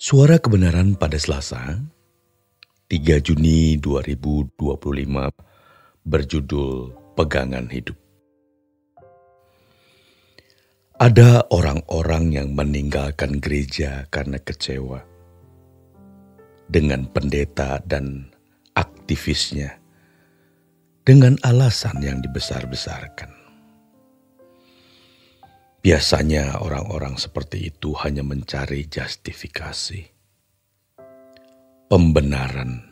Suara Kebenaran pada Selasa, 3 Juni 2025 berjudul Pegangan Hidup. Ada orang-orang yang meninggalkan gereja karena kecewa dengan pendeta dan aktivisnya dengan alasan yang dibesar-besarkan. Biasanya orang-orang seperti itu hanya mencari justifikasi, pembenaran,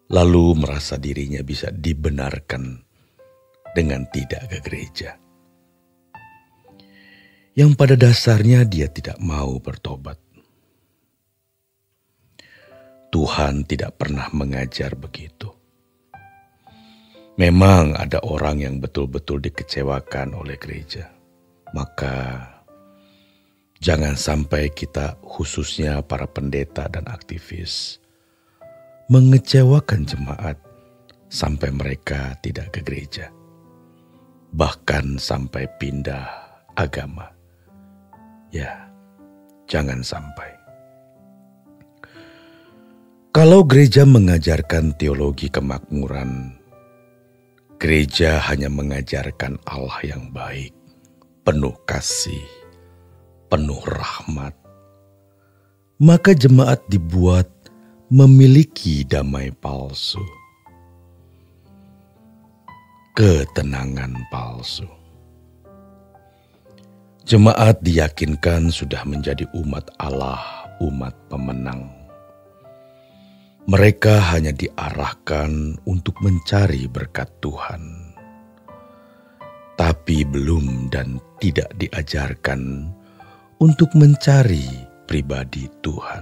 lalu merasa dirinya bisa dibenarkan dengan tidak ke gereja. Yang pada dasarnya dia tidak mau bertobat. Tuhan tidak pernah mengajar begitu. Memang ada orang yang betul-betul dikecewakan oleh gereja. Maka jangan sampai kita, khususnya para pendeta dan aktivis, mengecewakan jemaat sampai mereka tidak ke gereja, bahkan sampai pindah agama. Ya, jangan sampai. Kalau gereja mengajarkan teologi kemakmuran, gereja hanya mengajarkan Allah yang baik, penuh kasih, penuh rahmat, maka jemaat dibuat memiliki damai palsu, ketenangan palsu. Jemaat diyakinkan sudah menjadi umat Allah, umat pemenang. Mereka hanya diarahkan untuk mencari berkat Tuhan, tapi belum dan tidak diajarkan untuk mencari pribadi Tuhan.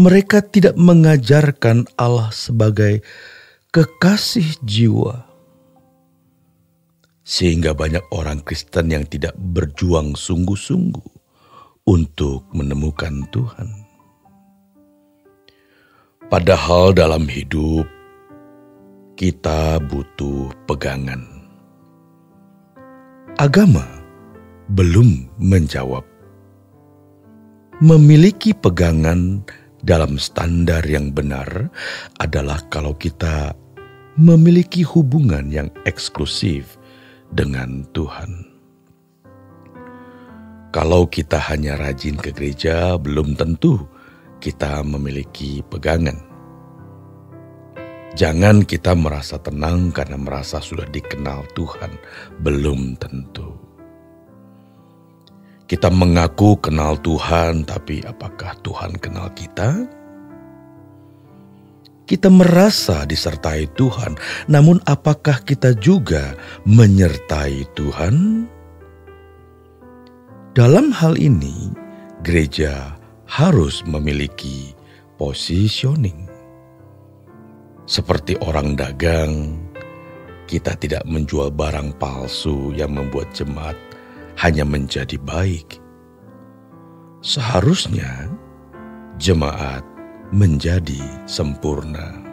Mereka tidak mengajarkan Allah sebagai kekasih jiwa, sehingga banyak orang Kristen yang tidak berjuang sungguh-sungguh untuk menemukan Tuhan. Padahal dalam hidup kita butuh pegangan. Agama belum menjawab. Memiliki pegangan dalam standar yang benar adalah kalau kita memiliki hubungan yang eksklusif dengan Tuhan. Kalau kita hanya rajin ke gereja, belum tentu kita memiliki pegangan. Jangan kita merasa tenang karena merasa sudah dikenal Tuhan. Belum tentu. Kita mengaku kenal Tuhan, tapi apakah Tuhan kenal kita? Kita merasa disertai Tuhan, namun apakah kita juga menyertai Tuhan? Dalam hal ini, gereja harus memiliki positioning. Seperti orang dagang, kita tidak menjual barang palsu yang membuat jemaat hanya menjadi baik. Seharusnya jemaat menjadi sempurna.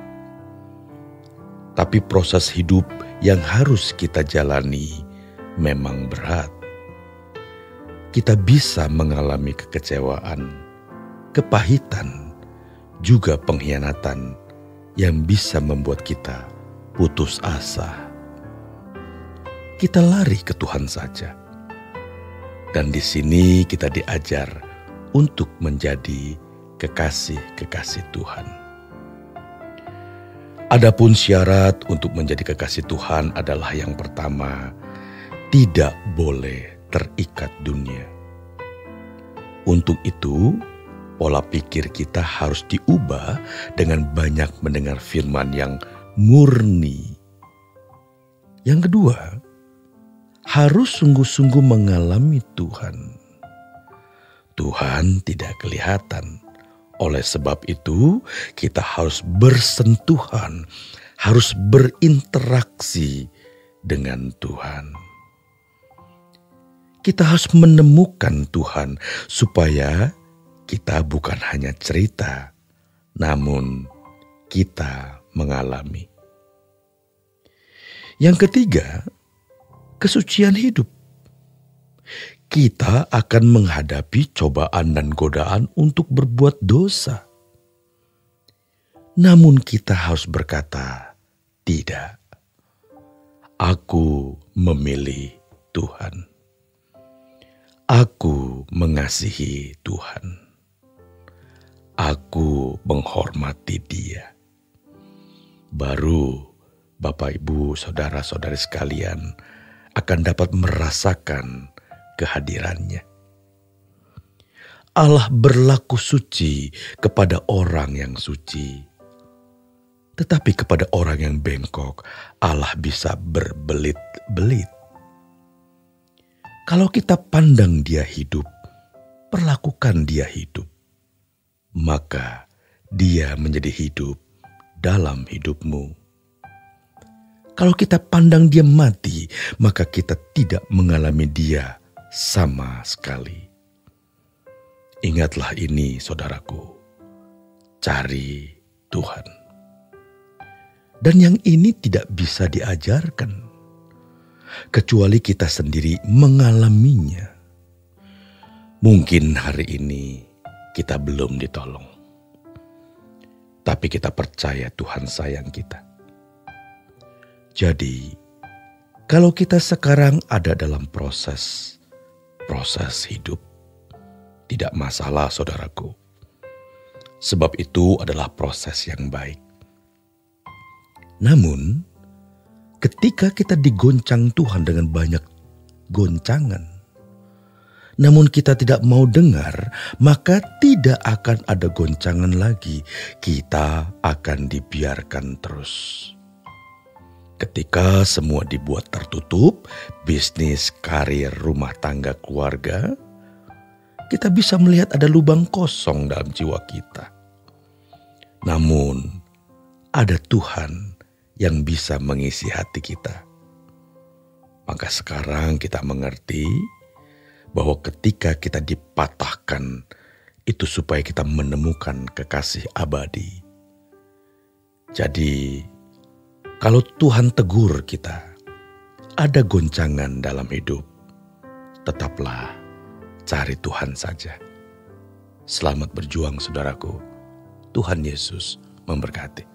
Tapi proses hidup yang harus kita jalani memang berat. Kita bisa mengalami kekecewaan, kepahitan, juga pengkhianatan yang bisa membuat kita putus asa. Kita lari ke Tuhan saja. Dan di sini kita diajar untuk menjadi kekasih-kekasih Tuhan. Adapun syarat untuk menjadi kekasih Tuhan adalah yang pertama, tidak boleh terikat dunia. Untuk itu, pola pikir kita harus diubah dengan banyak mendengar firman yang murni. Yang kedua, harus sungguh-sungguh mengalami Tuhan. Tuhan tidak kelihatan. Oleh sebab itu, kita harus bersentuhan, harus berinteraksi dengan Tuhan. Kita harus menemukan Tuhan supaya kita bukan hanya cerita, namun kita mengalami. Yang ketiga, kesucian hidup. kita akan menghadapi cobaan dan godaan untuk berbuat dosa. Namun kita harus berkata, tidak. Aku memilih Tuhan. Aku mengasihi Tuhan. Aku menghormati Dia. Baru Bapak, Ibu, saudara-saudari sekalian akan dapat merasakan kehadirannya. Allah berlaku suci kepada orang yang suci. Tetapi kepada orang yang bengkok, Allah bisa berbelit-belit. Kalau kita pandang Dia hidup, perlakukan Dia hidup, maka Dia menjadi hidup dalam hidupmu. Kalau kita pandang Dia mati, maka kita tidak mengalami Dia sama sekali. Ingatlah ini, saudaraku, cari Tuhan. Dan yang ini tidak bisa diajarkan, kecuali kita sendiri mengalaminya. Mungkin hari ini kita belum ditolong, tapi kita percaya Tuhan sayang kita. Jadi, kalau kita sekarang ada dalam proses hidup, tidak masalah, saudaraku. Sebab itu adalah proses yang baik. Namun, ketika kita digoncang Tuhan dengan banyak goncangan, namun kita tidak mau dengar, maka tidak akan ada goncangan lagi. Kita akan dibiarkan terus. Ketika semua dibuat tertutup, bisnis, karir, rumah tangga, keluarga, kita bisa melihat ada lubang kosong dalam jiwa kita. Namun, ada Tuhan yang bisa mengisi hati kita. Maka sekarang kita mengerti bahwa ketika kita dipatahkan, itu supaya kita menemukan kekasih abadi. Jadi, kalau Tuhan tegur kita, ada goncangan dalam hidup, tetaplah cari Tuhan saja. Selamat berjuang, saudaraku. Tuhan Yesus memberkati.